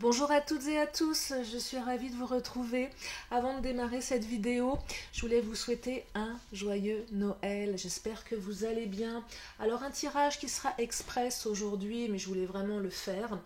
Bonjour à toutes et à tous, je suis ravie de vous retrouver. Avant de démarrer cette vidéo, je voulais vous souhaiter un joyeux Noël. J'espère que vous allez bien. Alors un tirage qui sera express aujourd'hui, mais je voulais vraiment le faire.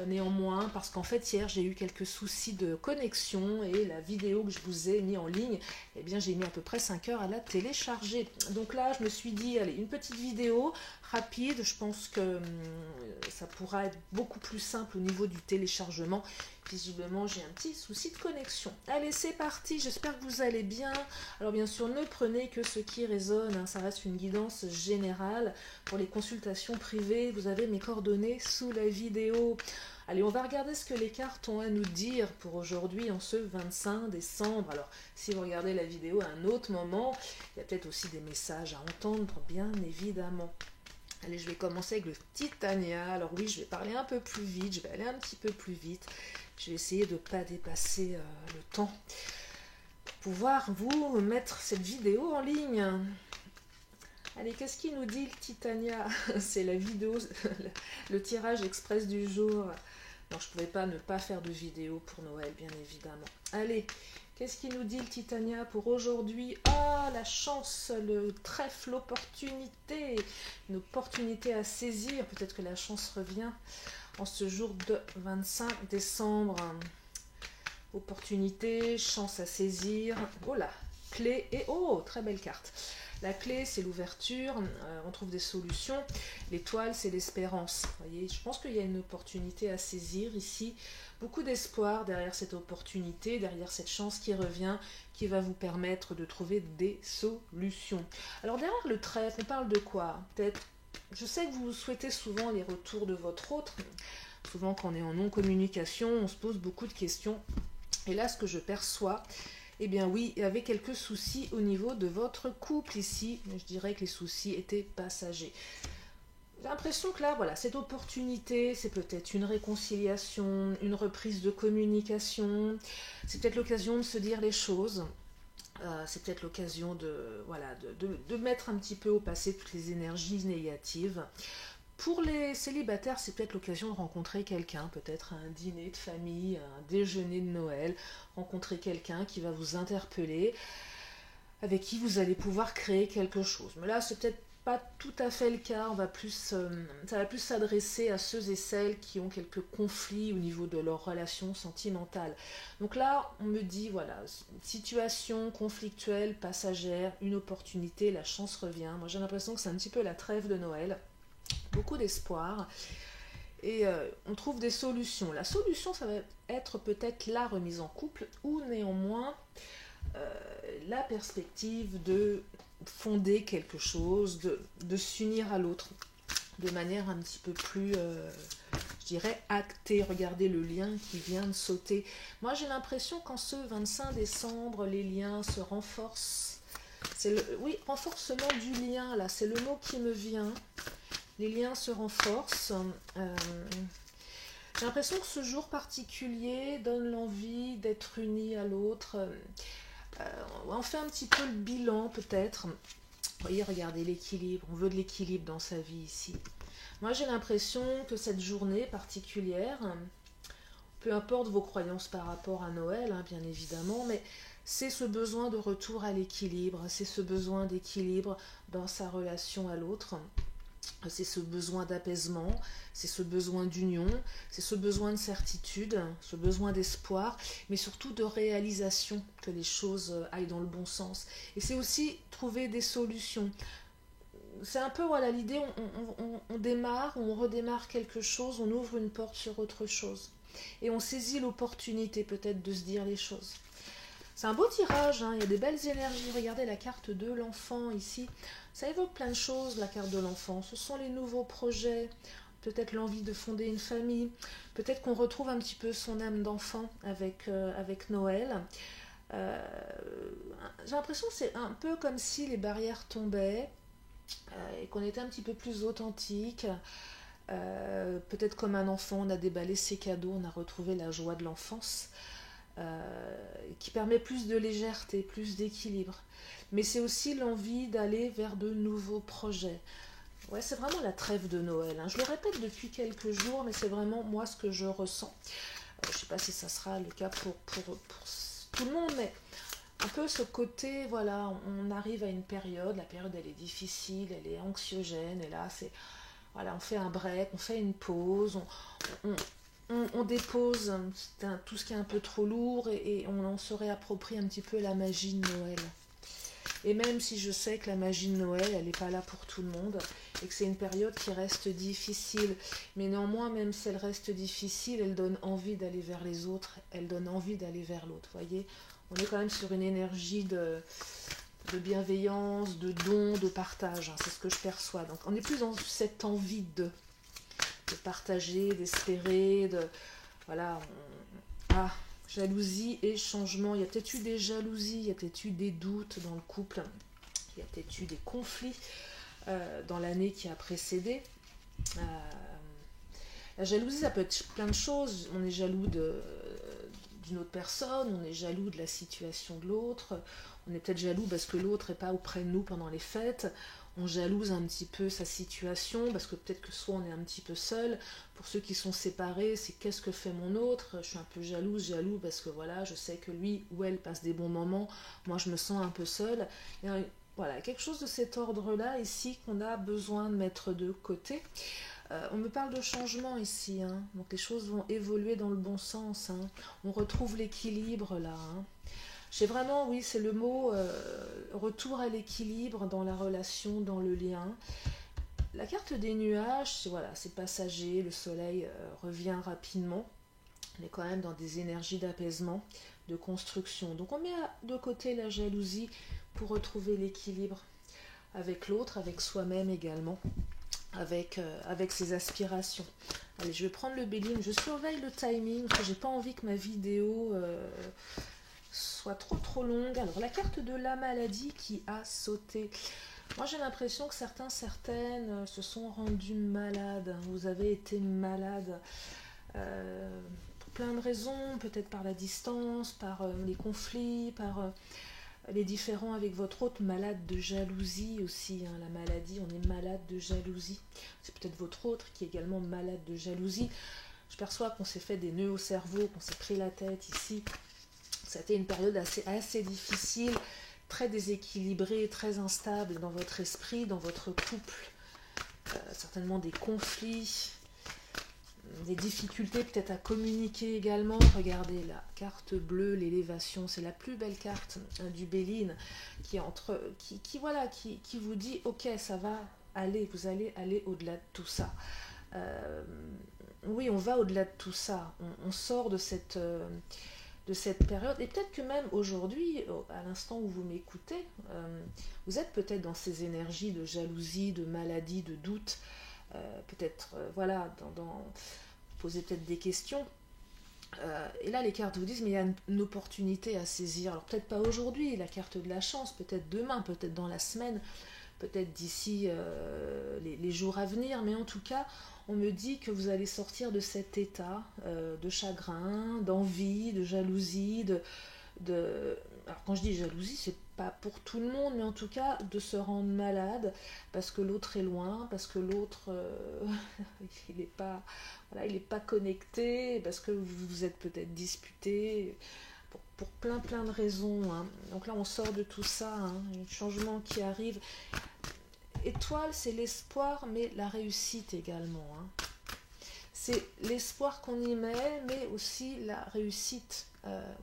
Néanmoins, parce qu'en fait hier j'ai eu quelques soucis de connexion et la vidéo que je vous ai mis en ligne, eh bien j'ai mis à peu près 5 heures à la télécharger. Donc là je me suis dit, allez, une petite vidéo rapide, je pense que ça pourra être beaucoup plus simple au niveau du téléchargement. Visiblement j'ai un petit souci de connexion. Allez, c'est parti, j'espère que vous allez bien. Alors bien sûr, ne prenez que ce qui résonne, hein, ça reste une guidance générale. Pour les consultations privées, vous avez mes coordonnées sous la vidéo. Allez, on va regarder ce que les cartes ont à nous dire pour aujourd'hui, en ce 25 décembre. Alors, si vous regardez la vidéo à un autre moment, il y a peut-être aussi des messages à entendre, bien évidemment. Allez, je vais commencer avec le Titania. Alors oui, je vais parler un peu plus vite, je vais aller un petit peu plus vite. Je vais essayer de ne pas dépasser le temps pour pouvoir vous mettre cette vidéo en ligne. Allez, qu'est-ce qu'il nous dit le Titania? C'est la vidéo, le tirage express du jour. Non, je ne pouvais pas ne pas faire de vidéo pour Noël, bien évidemment. Allez, qu'est-ce qu'il nous dit le Titania pour aujourd'hui? Ah, la chance, le trèfle, l'opportunité. Une opportunité à saisir. Peut-être que la chance revient en ce jour de 25 décembre. Opportunité, chance à saisir. Oh là, clé et oh, très belle carte. La clé, c'est l'ouverture, on trouve des solutions. L'étoile, c'est l'espérance. Vous voyez, je pense qu'il y a une opportunité à saisir ici. Beaucoup d'espoir derrière cette opportunité, derrière cette chance qui revient, qui va vous permettre de trouver des solutions. Alors derrière le trèfle, on parle de quoi? Peut-être, je sais que vous souhaitez souvent les retours de votre autre. Souvent, quand on est en non-communication, on se pose beaucoup de questions. Et là, ce que je perçois, eh bien oui, il y avait quelques soucis au niveau de votre couple ici. Je dirais que les soucis étaient passagers. J'ai l'impression que là, voilà, cette opportunité, c'est peut-être une réconciliation, une reprise de communication. C'est peut-être l'occasion de se dire les choses. C'est peut-être l'occasion de, voilà, de mettre un petit peu au passé toutes les énergies négatives. Pour les célibataires, c'est peut-être l'occasion de rencontrer quelqu'un, peut-être un dîner de famille, un déjeuner de Noël, rencontrer quelqu'un qui va vous interpeller, avec qui vous allez pouvoir créer quelque chose. Mais là, c'est peut-être pas tout à fait le cas, ça va plus s'adresser à ceux et celles qui ont quelques conflits au niveau de leur relation sentimentale. Donc là, on me dit, voilà, situation conflictuelle, passagère, une opportunité, la chance revient. Moi, j'ai l'impression que c'est un petit peu la trêve de Noël. Beaucoup d'espoir et on trouve des solutions. La solution, ça va être peut-être la remise en couple ou néanmoins la perspective de fonder quelque chose, de s'unir à l'autre de manière un petit peu plus, je dirais, actée. Regardez le lien qui vient de sauter. Moi, j'ai l'impression qu'en ce 25 décembre, les liens se renforcent. Oui, renforcement du lien, là, c'est le mot qui me vient. Les liens se renforcent. J'ai l'impression que ce jour particulier donne l'envie d'être unis à l'autre. On fait un petit peu le bilan peut-être. Vous voyez, regardez l'équilibre. On veut de l'équilibre dans sa vie ici. Moi, j'ai l'impression que cette journée particulière, peu importe vos croyances par rapport à Noël, hein, bien évidemment, mais c'est ce besoin de retour à l'équilibre. C'est ce besoin d'équilibre dans sa relation à l'autre. C'est ce besoin d'apaisement, c'est ce besoin d'union, c'est ce besoin de certitude, ce besoin d'espoir, mais surtout de réalisation, que les choses aillent dans le bon sens. Et c'est aussi trouver des solutions. C'est un peu, voilà, l'idée, on démarre, on redémarre quelque chose, on ouvre une porte sur autre chose. Et on saisit l'opportunité peut-être de se dire les choses. C'est un beau tirage, hein, il y a des belles énergies. Regardez la carte de l'enfant ici. Ça évoque plein de choses, la carte de l'enfant. Ce sont les nouveaux projets, peut-être l'envie de fonder une famille. Peut-être qu'on retrouve un petit peu son âme d'enfant avec Noël. J'ai l'impression que c'est un peu comme si les barrières tombaient et qu'on était un petit peu plus authentique. Peut-être comme un enfant, on a déballé ses cadeaux, on a retrouvé la joie de l'enfance. Qui permet plus de légèreté, plus d'équilibre. Mais c'est aussi l'envie d'aller vers de nouveaux projets. Ouais, c'est vraiment la trêve de Noël, hein. Je le répète depuis quelques jours, mais c'est vraiment moi ce que je ressens. Je ne sais pas si ça sera le cas pour tout le monde, mais un peu ce côté, voilà, on arrive à une période, la période elle est difficile, elle est anxiogène, et là c'est, voilà, on fait un break, on fait une pause, on, on dépose tout ce qui est un peu trop lourd et on en se réapproprie un petit peu la magie de Noël. Et même si je sais que la magie de Noël, elle n'est pas là pour tout le monde, et que c'est une période qui reste difficile, mais néanmoins, même si elle reste difficile, elle donne envie d'aller vers les autres, elle donne envie d'aller vers l'autre, voyez. On est quand même sur une énergie de bienveillance, de don, de partage, hein, c'est ce que je perçois. Donc on est plus dans cette envie de partager, d'espérer, de... Voilà, jalousie et changement. Il y a peut-être eu des jalousies, il y a peut-être eu des doutes dans le couple, il y a peut-être eu des conflits dans l'année qui a précédé. La jalousie, ça peut être plein de choses. On est jaloux d'une autre personne, on est jaloux de la situation de l'autre, on est peut-être jaloux parce que l'autre n'est pas auprès de nous pendant les fêtes, on jalouse un petit peu sa situation, parce que peut-être que soit on est un petit peu seul. Pour ceux qui sont séparés, c'est qu'est-ce que fait mon autre? Je suis un peu jaloux parce que voilà, je sais que lui ou elle passe des bons moments, moi je me sens un peu seule. Et voilà, quelque chose de cet ordre-là ici qu'on a besoin de mettre de côté. On me parle de changement ici, hein. Donc les choses vont évoluer dans le bon sens, hein. On retrouve l'équilibre là, hein. J'ai vraiment, oui, c'est le mot retour à l'équilibre dans la relation, dans le lien. La carte des nuages, voilà, c'est passager, le soleil revient rapidement. On est quand même dans des énergies d'apaisement, de construction. Donc on met de côté la jalousie pour retrouver l'équilibre avec l'autre, avec soi-même également, avec ses aspirations. Allez, je vais prendre le Béline, je surveille le timing, parce que j'ai pas envie que ma vidéo soit trop longue. Alors la carte de la maladie qui a sauté. Moi j'ai l'impression que certaines se sont rendues malades. Vous avez été malade pour plein de raisons, peut-être par la distance, par les conflits, par les différends avec votre autre, malade de jalousie aussi, hein, la maladie, on est malade de jalousie. C'est peut-être votre autre qui est également malade de jalousie. Je perçois qu'on s'est fait des nœuds au cerveau, qu'on s'est pris la tête ici. Ça a été une période assez difficile, très déséquilibrée, très instable dans votre esprit, dans votre couple. Certainement des conflits, des difficultés peut-être à communiquer également. Regardez la carte bleue, l'élévation, c'est la plus belle carte du Béline qui vous dit ok, ça va aller, vous allez aller au-delà de tout ça. Oui, on va au-delà de tout ça, on sort de cette période, et peut-être que même aujourd'hui, à l'instant où vous m'écoutez, vous êtes peut-être dans ces énergies de jalousie, de maladie, de doute, peut-être, voilà, poser peut-être des questions. Et là, les cartes vous disent, mais il y a une opportunité à saisir. Alors peut-être pas aujourd'hui, la carte de la chance, peut-être demain, peut-être dans la semaine, peut-être d'ici les jours à venir, mais en tout cas, on me dit que vous allez sortir de cet état de chagrin, d'envie, de jalousie, alors quand je dis jalousie, c'est pas pour tout le monde, mais en tout cas de se rendre malade parce que l'autre est loin, parce que l'autre il n'est pas, voilà, il est pas connecté, parce que vous vous êtes peut-être disputé pour plein de raisons, hein. Donc là on sort de tout ça, hein, un changement qui arrive. Étoile, c'est l'espoir, mais la réussite également, hein. C'est l'espoir qu'on y met, mais aussi la réussite.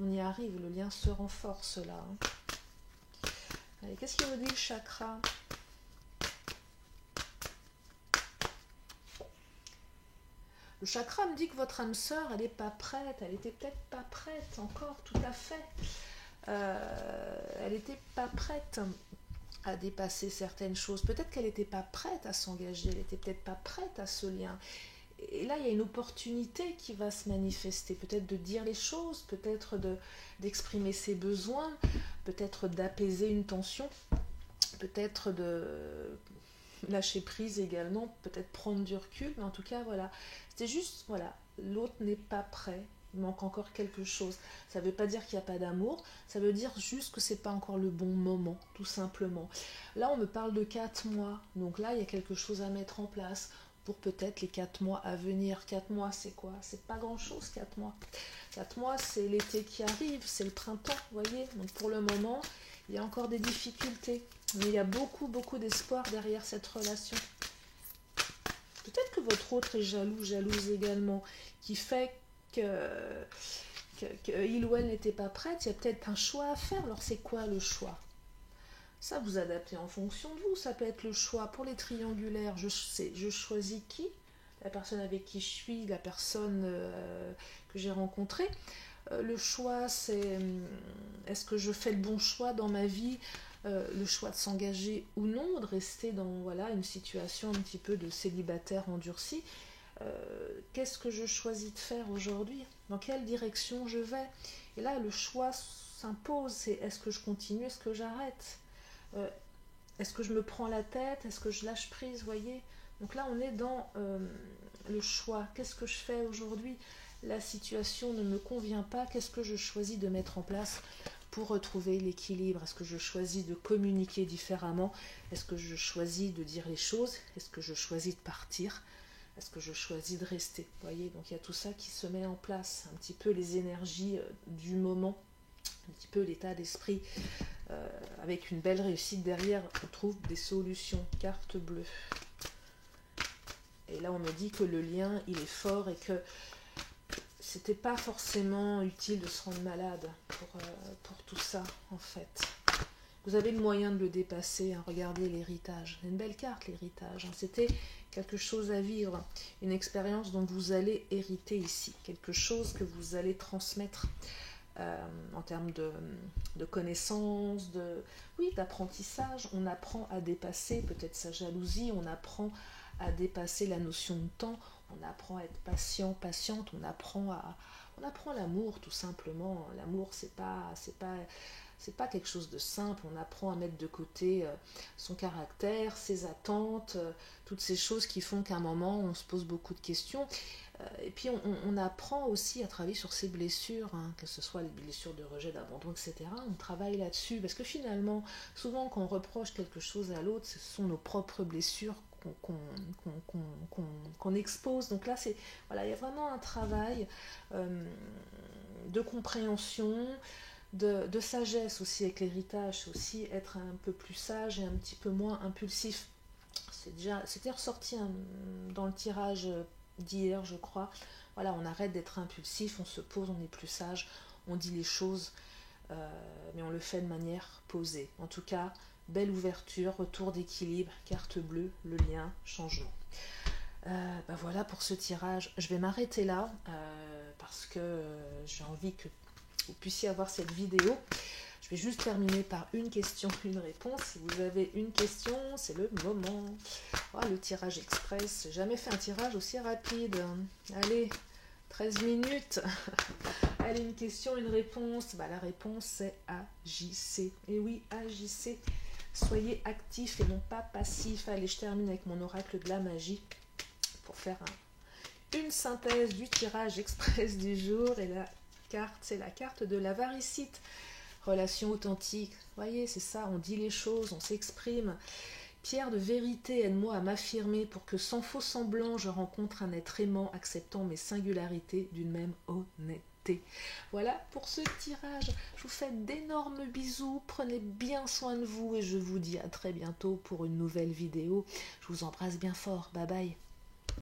On y arrive, le lien se renforce là, hein. Allez, qu'est-ce qu'il nous dit le chakra? Le chakra me dit que votre âme sœur, elle n'est pas prête, elle était peut-être pas prête encore, tout à fait. Elle n'était pas prête à dépasser certaines choses. Peut-être qu'elle n'était pas prête à s'engager, elle n'était peut-être pas prête à ce lien. Et là, il y a une opportunité qui va se manifester, peut-être de dire les choses, peut-être d'exprimer ses besoins, peut-être d'apaiser une tension, peut-être de lâcher prise également, peut-être prendre du recul, mais en tout cas, voilà. C'était juste, voilà, l'autre n'est pas prêt, il manque encore quelque chose. Ça ne veut pas dire qu'il n'y a pas d'amour, ça veut dire juste que ce n'est pas encore le bon moment, tout simplement. Là, on me parle de 4 mois, donc là, il y a quelque chose à mettre en place. pour peut-être les 4 mois à venir. 4 mois, c'est quoi? C'est pas grand-chose, 4 mois. 4 mois, c'est l'été qui arrive, c'est le printemps, vous voyez. Donc pour le moment, il y a encore des difficultés. Mais il y a beaucoup, beaucoup d'espoir derrière cette relation. Peut-être que votre autre est jaloux, jalouse également, qui fait que il ou elle n'était pas prête. Il y a peut-être un choix à faire. Alors c'est quoi le choix? Ça, vous adaptez en fonction de vous. Ça peut être le choix pour les triangulaires. Je choisis qui? La personne avec qui je suis, la personne que j'ai rencontrée. Le choix, c'est est-ce que je fais le bon choix dans ma vie, le choix de s'engager ou non, de rester dans voilà, une situation un petit peu de célibataire endurci. Qu'est-ce que je choisis de faire aujourd'hui? Dans quelle direction je vais? Et là, le choix s'impose. C'est est-ce que je continue, est-ce que j'arrête? Est-ce que je me prends la tête? Est-ce que je lâche prise? Voyez. Donc là, on est dans le choix. Qu'est-ce que je fais aujourd'hui? La situation ne me convient pas. Qu'est-ce que je choisis de mettre en place pour retrouver l'équilibre? Est-ce que je choisis de communiquer différemment? Est-ce que je choisis de dire les choses? Est-ce que je choisis de partir? Est-ce que je choisis de rester? Vous voyez, donc il y a tout ça qui se met en place. Un petit peu les énergies du moment, un petit peu l'état d'esprit. Avec une belle réussite derrière, on trouve des solutions. Carte bleue. Et là, on me dit que le lien, il est fort et que c'était pas forcément utile de se rendre malade pour tout ça, en fait. Vous avez le moyen de le dépasser. Hein. Regardez l'héritage. C'est une belle carte, l'héritage. Hein. C'était quelque chose à vivre, une expérience dont vous allez hériter ici, quelque chose que vous allez transmettre en termes de connaissances, d'apprentissage. On apprend à dépasser peut-être sa jalousie, on apprend à dépasser la notion de temps, on apprend à être patient, patiente, on apprend l'amour tout simplement. L'amour, c'est pas quelque chose de simple. On apprend à mettre de côté son caractère, ses attentes, toutes ces choses qui font qu'à un moment on se pose beaucoup de questions. Et puis on apprend aussi à travailler sur ses blessures, hein, que ce soit les blessures de rejet, d'abandon, etc. On travaille là-dessus parce que finalement, souvent quand on reproche quelque chose à l'autre, ce sont nos propres blessures qu'on expose. Donc là, voilà, il y a vraiment un travail de compréhension, de sagesse aussi avec l'héritage. C'est aussi être un peu plus sage et un petit peu moins impulsif. C'était ressorti dans le tirage d'hier, je crois. Voilà, on arrête d'être impulsif, on se pose, on est plus sage, on dit les choses, mais on le fait de manière posée. En tout cas, belle ouverture, retour d'équilibre, carte bleue, le lien, changement. Voilà pour ce tirage. Je vais m'arrêter là parce que j'ai envie que vous puissiez avoir cette vidéo. Je vais juste terminer par une question, une réponse. Si vous avez une question, c'est le moment. Oh, le tirage express. J'ai jamais fait un tirage aussi rapide. Allez, 13 minutes. Allez, une question, une réponse. La réponse, c'est agissez. Et oui, agissez. Soyez actifs et non pas passifs. Allez, je termine avec mon oracle de la magie pour faire une synthèse du tirage express du jour. Et la carte, c'est la carte de l'avaricite. Relation authentique, voyez, c'est ça, on dit les choses, on s'exprime. Pierre de vérité, aide-moi à m'affirmer pour que sans faux semblant, je rencontre un être aimant, acceptant mes singularités d'une même honnêteté. Voilà pour ce tirage. Je vous fais d'énormes bisous, prenez bien soin de vous et je vous dis à très bientôt pour une nouvelle vidéo. Je vous embrasse bien fort, bye bye.